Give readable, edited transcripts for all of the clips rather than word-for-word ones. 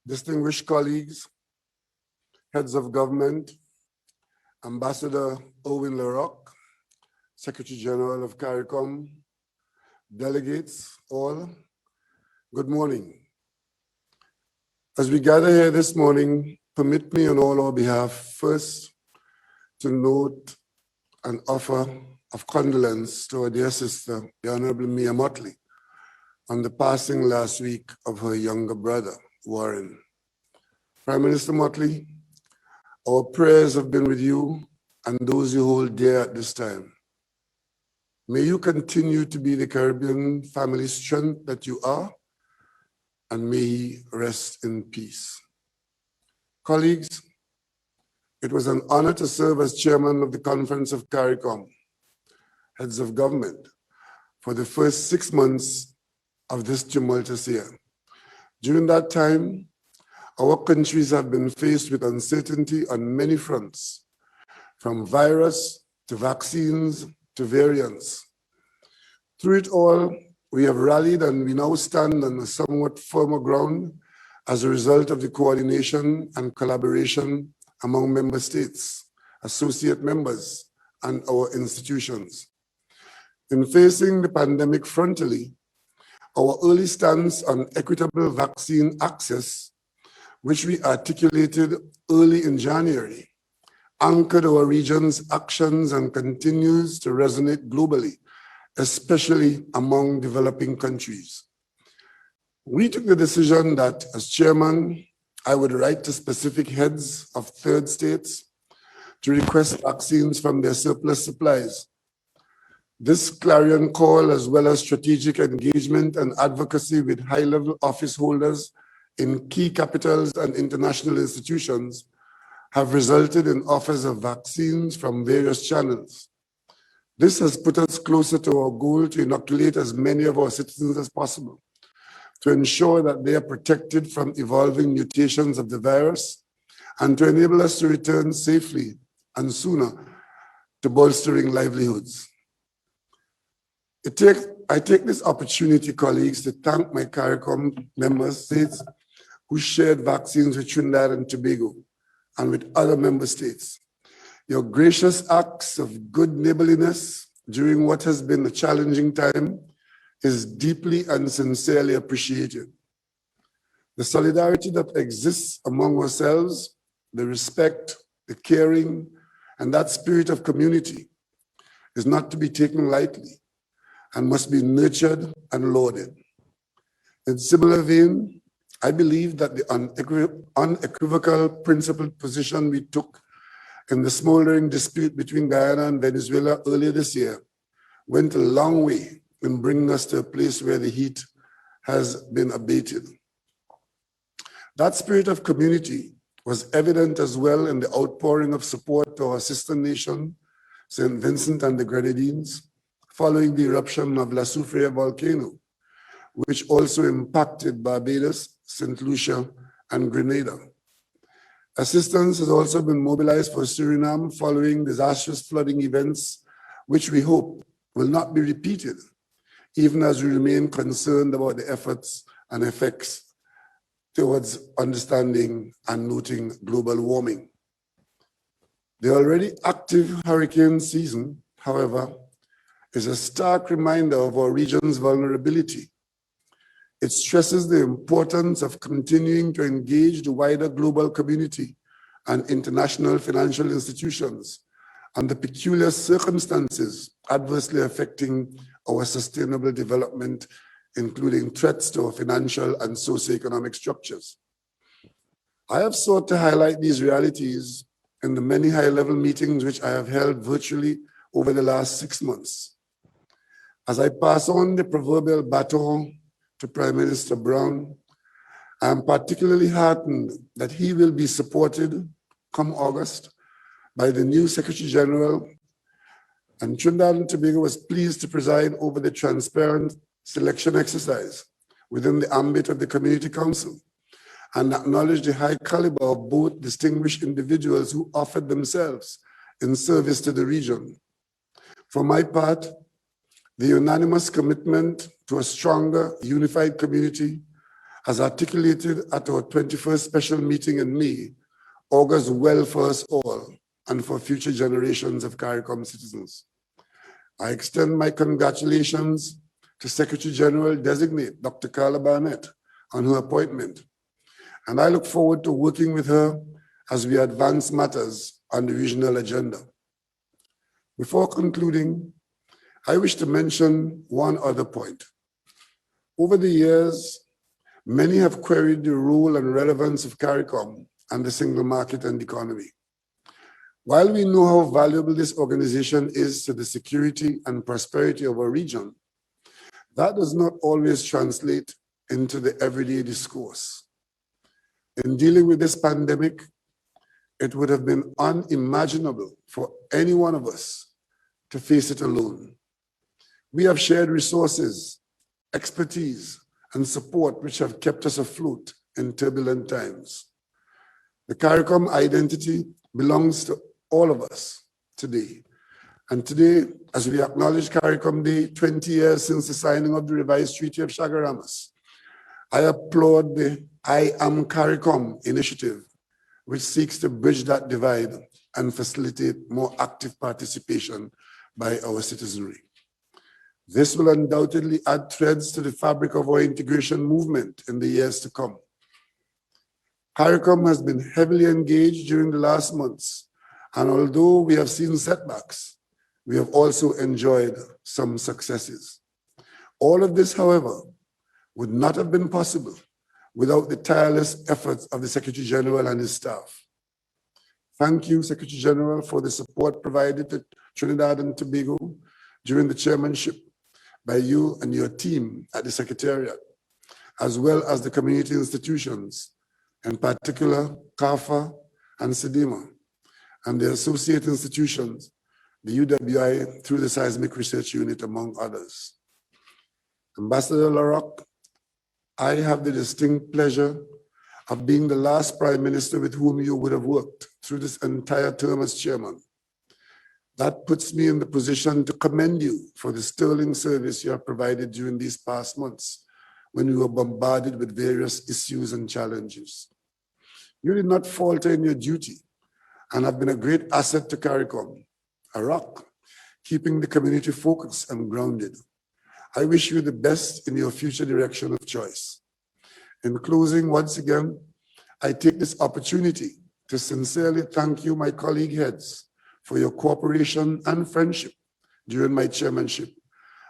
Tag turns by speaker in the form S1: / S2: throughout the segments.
S1: distinguished colleagues, heads of government, Ambassador Owen Larocque, Secretary General of CARICOM, delegates, all, good morning. As we gather here this morning, permit me on all our behalf first to note an offer of condolence to our dear sister, the Honorable Mia Motley, on the passing last week of her younger brother, Warren. Prime Minister Motley, our prayers have been with you and those you hold dear at this time. May you continue to be the Caribbean family strength that you are, and may he rest in peace. Colleagues, it was an honor to serve as chairman of the Conference of CARICOM, heads of government, for the first 6 months of this tumultuous year. During that time, our countries have been faced with uncertainty on many fronts, from virus to vaccines to variants. Through it all, we have rallied and we now stand on a somewhat firmer ground as a result of the coordination and collaboration among member states, associate members, and our institutions. In facing the pandemic frontally, our early stance on equitable vaccine access, which we articulated early in January, anchored our region's actions and continues to resonate globally, especially among developing countries. We took the decision that, as chairman, I would write to specific heads of third states to request vaccines from their surplus supplies. This clarion call, as well as strategic engagement and advocacy with high-level office holders in key capitals and international institutions, have resulted in offers of vaccines from various channels. This has put us closer to our goal to inoculate as many of our citizens as possible, to ensure that they are protected from evolving mutations of the virus, and to enable us to return safely and sooner to bolstering livelihoods. I take this opportunity, colleagues, to thank my CARICOM member states who shared vaccines with Trinidad and Tobago and with other member states. Your gracious acts of good neighborliness during what has been a challenging time is deeply and sincerely appreciated. The solidarity that exists among ourselves, the respect, the caring, and that spirit of community is not to be taken lightly and must be nurtured and lauded. In similar vein, I believe that the unequivocal principled position we took in the smoldering dispute between Guyana and Venezuela earlier this year went a long way in bringing us to a place where the heat has been abated. That spirit of community was evident as well in the outpouring of support to our sister nation, St. Vincent and the Grenadines, following the eruption of La Soufrière volcano, which also impacted Barbados, St. Lucia, and Grenada. Assistance has also been mobilized for Suriname following disastrous flooding events, which we hope will not be repeated, even as we remain concerned about the efforts and effects towards understanding and noting global warming. The already active hurricane season, however, is a stark reminder of our region's vulnerability. It stresses the importance of continuing to engage the wider global community and international financial institutions and the peculiar circumstances adversely affecting our sustainable development, including threats to our financial and socioeconomic structures. I have sought to highlight these realities in the many high-level meetings which I have held virtually over the last 6 months. As I pass on the proverbial baton to Prime Minister Brown, I am particularly heartened that he will be supported come August by the new Secretary General, and Trinidad and Tobago was pleased to preside over the transparent selection exercise within the ambit of the Community Council and acknowledge the high caliber of both distinguished individuals who offered themselves in service to the region. For my part, the unanimous commitment to a stronger, unified community as articulated at our 21st special meeting in May, augurs well for us all and for future generations of CARICOM citizens. I extend my congratulations to Secretary General Designate Dr. Carla Barnett on her appointment, and I look forward to working with her as we advance matters on the regional agenda. Before concluding, I wish to mention one other point. Over the years, many have queried the role and relevance of CARICOM and the single market and economy. While we know how valuable this organization is to the security and prosperity of our region, that does not always translate into the everyday discourse. In dealing with this pandemic, it would have been unimaginable for any one of us to face it alone. We have shared resources, expertise, and support which have kept us afloat in turbulent times. The CARICOM identity belongs to all of us today. And today, as we acknowledge CARICOM Day, 20 years since the signing of the revised Treaty of Chaguaramas, I applaud the I Am CARICOM initiative, which seeks to bridge that divide and facilitate more active participation by our citizenry. This will undoubtedly add threads to the fabric of our integration movement in the years to come. CARICOM has been heavily engaged during the last months, and although we have seen setbacks, we have also enjoyed some successes. All of this, however, would not have been possible without the tireless efforts of the Secretary General and his staff. Thank you, Secretary General, for the support provided to Trinidad and Tobago during the chairmanship by you and your team at the Secretariat, as well as the community institutions, in particular CAFA and SEDIMA, and the associate institutions, the UWI through the Seismic Research Unit, among others. Ambassador Larocque, I have the distinct pleasure of being the last Prime Minister with whom you would have worked through this entire term as chairman. That puts me in the position to commend you for the sterling service you have provided during these past months when we were bombarded with various issues and challenges. You did not falter in your duty and have been a great asset to CARICOM, a rock, keeping the community focused and grounded. I wish you the best in your future direction of choice. In closing, once again, I take this opportunity to sincerely thank you, my colleague heads, for your cooperation and friendship during my chairmanship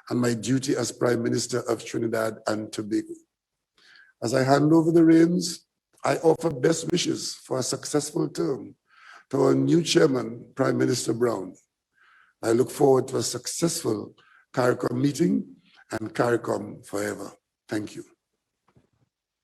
S1: and my duty as Prime Minister of Trinidad and Tobago. As I hand over the reins, I offer best wishes for a successful term to our new chairman, Prime Minister Brown. I look forward to a successful CARICOM meeting and CARICOM forever. Thank you.